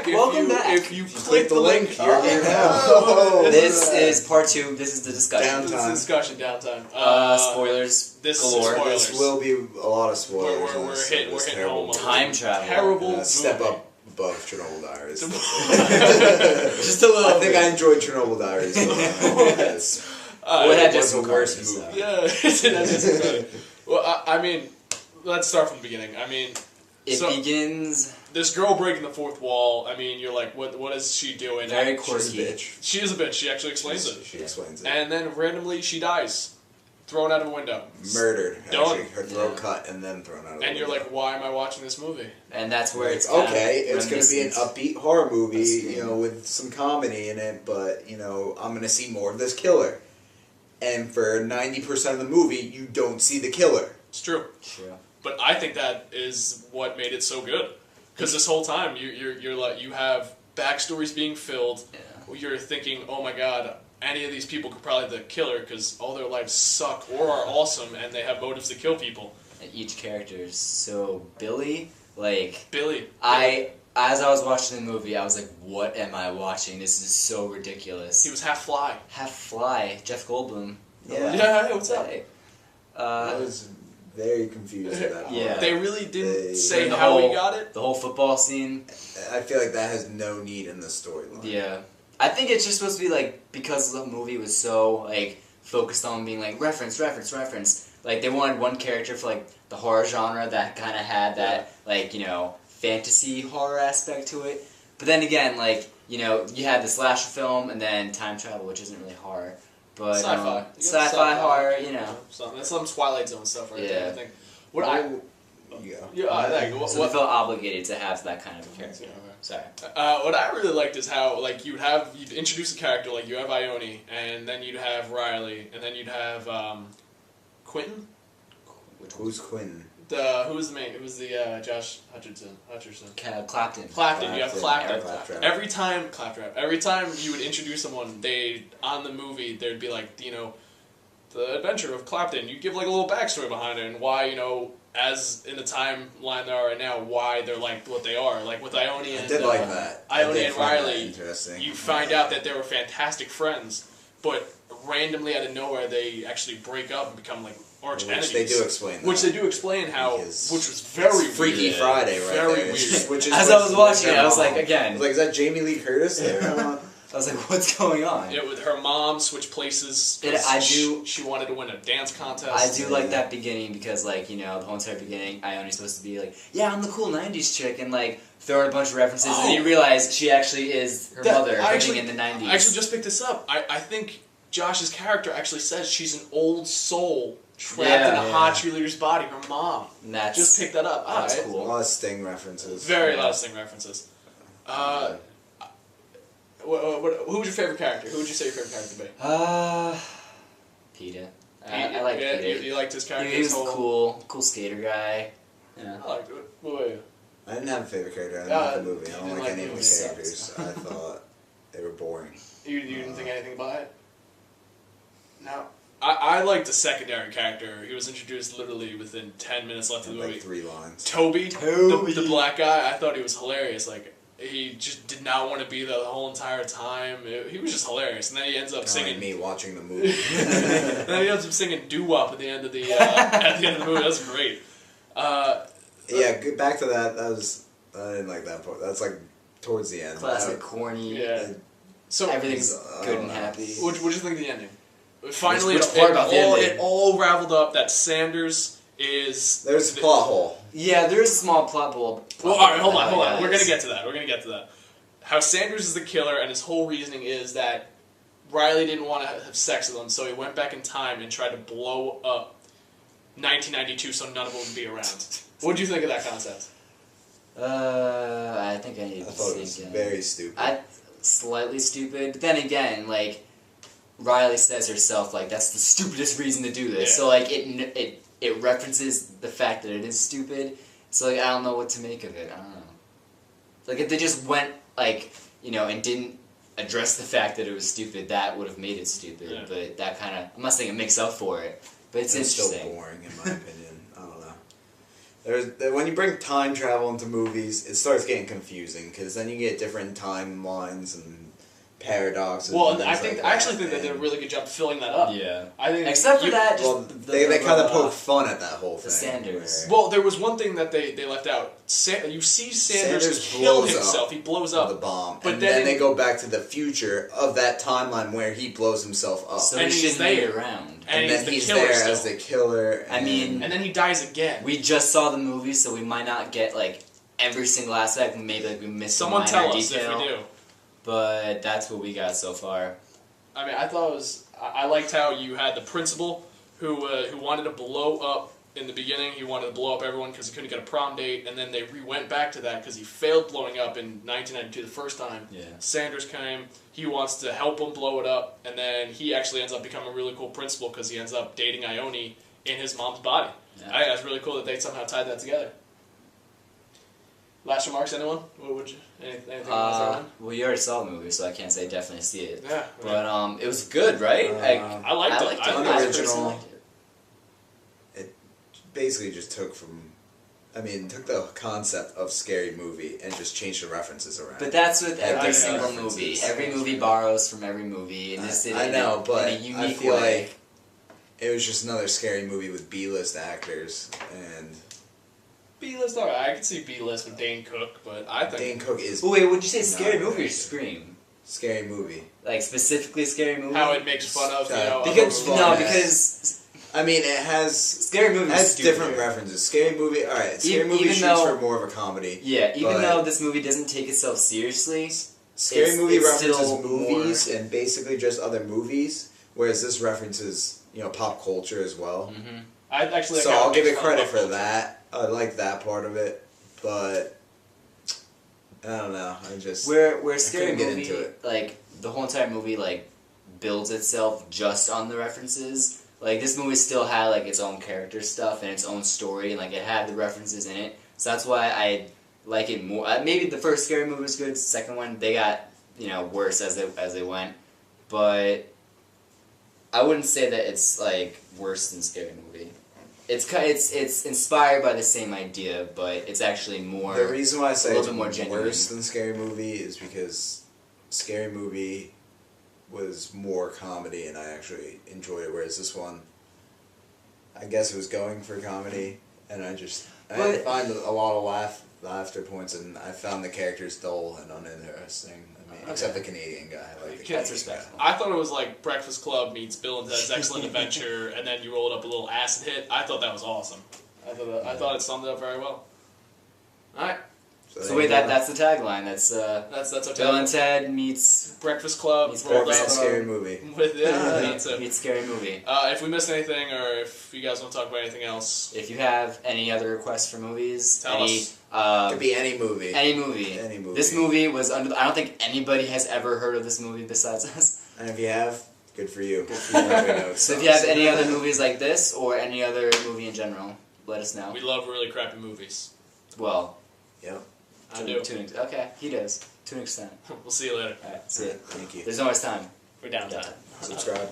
back. Welcome back. If you click the link, you're here now. This is part 2. This is the discussion. Downtime. This is discussion downtime. Spoilers. This galore. is spoilers. This will be a lot of spoilers. We're hitting home. Time travel. Terrible. Step up above Chernobyl Diaries. Just a little. I think I enjoyed Chernobyl Diaries. What had just the worst movie? Yeah, it had just better. Well, I mean, let's start from the beginning. I mean, it begins. This girl breaking the fourth wall. I mean, you're like, what is she doing? Very quirky. She's a bitch. She is a bitch. She actually explains it. She explains it. And then randomly she dies, thrown out of a window. Murdered. Done. Actually, her throat cut and then thrown out of a window. And you're like, why am I watching this movie? And that's where it's okay. It's going to be an reminiscent. upbeat horror movie, you know, with some comedy in it. But you know, I'm going to see more of this killer. And for 90% of the movie, you don't see the killer. It's true. True. But I think that is what made it so good. Because this whole time, you're like, you have backstories being filled. Yeah. You're thinking, oh my god, any of these people could probably be the killer because all their lives suck or are awesome and they have motives to kill people. And each character is so Billy. As I was watching the movie, I was like, what am I watching? This is so ridiculous. He was half fly. Half fly. Jeff Goldblum. Yeah. Yeah, what's up? I was very confused at that point. Yeah. They really didn't say the how whole, he got it. The whole football scene. I feel like that has no need in the storyline. Yeah. I think it's just supposed to be like, because the movie was so like focused on being like reference. Like they wanted one character for like the horror genre that kind of had that like, you know, fantasy horror aspect to it. But then again, like, you know, you had the slasher film and then time travel, which isn't really horror. But Sci-fi. Sci-fi horror, you know. That's some Twilight Zone stuff right there, I think. What I think. So we felt obligated to have that kind of a character. Okay. Sorry. What I really liked is how, like, you'd introduce a character, like, you have Ione, and then you'd have Riley, and then you'd have, Quentin? Who's Quentin? Who was the main? It was the, Josh Hutcherson. Clapton. Clapton. You have Clapton. Claptrap. Every time you would introduce someone, on the movie, there'd be, like, you know, the adventure of Clapton. You'd give, like, a little backstory behind it, and why, you know, as in the timeline they are right now, why they're like what they are. Like with Ione and I did like that. Ione and Riley, interesting. You find out that they were fantastic friends, but randomly out of nowhere they actually break up and become like arch enemies. Which they do explain. Which they do explain how, which was very Freaky weird. Friday, right very there. Weird. Which is as I was watching it, I was like, again, I was like, is that Jamie Lee Curtis there? I was like, what's going on? Yeah, with her mom switch places. She wanted to win a dance contest. I do like that beginning because, like, you know, the whole entire beginning, Ione's supposed to be like, yeah, I'm the cool '90s chick, and like throwing a bunch of references, and you realize she actually is her mother living in the '90s. I actually just picked this up. I think Josh's character actually says she's an old soul trapped in a hot cheerleader's body. Her mom. And that's, just picked that up. That's cool. A lot of Sting references. Very lot of Sting references. Who was your favorite character? Who would you say your favorite character to be? Peter. I like Peter. You liked his character? He was cool skater guy. Yeah. I liked it. What about you? I didn't have a favorite character. I didn't like the movie. I don't like any of the characters. I thought they were boring. You didn't think anything about it? No. I liked the secondary character. He was introduced literally within 10 minutes left of the movie. Like 3 lines. Toby. The black guy. I thought he was hilarious. Like, he just did not want to be there the whole entire time. He was just hilarious. And then he ends up singing. Like me watching the movie. And then he ends up singing doo-wop at the end of the movie. That was great. Yeah, back to that. I didn't like that part. That's like towards the end. Classic corny. Yeah. So everything's good and happy. What'd you think of the ending? Finally, it all raveled up that Sanders is... There's a plot hole. Yeah, there is a small plot hole. Well, alright, hold on. We're going to get to that. How Sanders is the killer, and his whole reasoning is that Riley didn't want to have sex with him, so he went back in time and tried to blow up 1992 so none of them would be around. What did you think of that concept? I think I need to thought it was very stupid. Slightly stupid. But then again, like, Riley says herself, like, that's the stupidest reason to do this. Yeah. So, like, it references the fact that it is stupid. So, like, I don't know what to make of it. I don't know. Like, if they just went, like, you know, and didn't address the fact that it was stupid, that would have made it stupid. Yeah. But that kind of... I'm not saying it makes up for it, but it's interesting. Still boring, in my opinion. I don't know. When you bring time travel into movies, it starts getting confusing because then you get different timelines and paradoxes. Well, I actually think they did a really good job filling that up. Yeah. I think except for that, they kind of poke fun at that whole thing. The Sanders. Well, there was one thing that they left out. You see Sanders kill himself. He blows up with a bomb, but and then they go back to the future of that timeline where he blows himself up. So he's there around, and then he's there as the killer. I mean, and then he dies again. We just saw the movie, so we might not get like every single aspect. Maybe like we missed Someone a tell minor us detail. if we do. But that's what we got so far. I mean, I thought it was. I liked how you had the principal who wanted to blow up in the beginning. He wanted to blow up everyone because he couldn't get a prom date, and then they went back to that because he failed blowing up in 1992 the first time. Yeah. Sanders came. He wants to help him blow it up, and then he actually ends up becoming a really cool principal because he ends up dating Ione in his mom's body. Yeah. I think that's really cool that they somehow tied that together. Last remarks, anyone? What would you? Anything you want to throw in? Well, you already saw the movie, so I can't say definitely see it. Yeah. But it was good, right? I liked it. I personally liked it. It basically just took the concept of Scary Movie and just changed the references around. But that's with every single references. movie. Every movie borrows from every movie, and this did I know, but in a unique I feel way. like it was just another Scary Movie with B-list actors and. B-list, alright. I could see B-list with Dane Cook, but I think Dane Cook is. Oh, wait, would you say Scary Movie or Scream? Scary Movie. Like specifically Scary Movie? how it makes fun of because I mean, it has Scary Movie has different references. Scary Movie, all right. Scary Movie shoots for more of a comedy. Yeah, even though this movie doesn't take itself seriously, Scary Movie references still movies and basically just other movies, whereas this references pop culture as well. Mm-hmm. So I'll give it credit for that. I like that part of it, but I don't know. Where Scary get Movie, into it. like the whole entire movie, like builds itself just on the references. Like this movie still had like its own character stuff and its own story, and like it had the references in it. So that's why I like it more. Maybe the first Scary Movie was good. The second one they got worse as they went, but I wouldn't say that it's like worse than Scary Movie. It's inspired by the same idea, but it's actually more. The reason why I say it's more worse than Scary Movie is because Scary Movie was more comedy, and I actually enjoyed it. Whereas this one, I guess it was going for comedy, and I didn't find a lot of laughter points, and I found the characters dull and uninteresting. I mean, except the Canadian guy. That's respectful. I thought it was like Breakfast Club meets Bill and Ted's Excellent Adventure, and then you rolled up a little acid hit. I thought that was awesome. I thought it summed it up very well. All right. So wait, that's the tagline. That's our Bill tagline. and Ted meets Breakfast Club meets rolled Breakfast up. Scary Movie. That's it. meets Scary Movie. If we missed anything, or if you guys want to talk about anything else, If you have any other requests for movies, Tell us. Could be any movie. Any movie. Any movie. This movie was I don't think anybody has ever heard of this movie besides us. And if you have, good for you. So if you have any other movies like this, or any other movie in general, let us know. we love really crappy movies. Well, Yep. I do. Okay, he does. To an extent. We'll see you later. Alright, see ya. Thank you. There's always time. We're down time. Subscribe.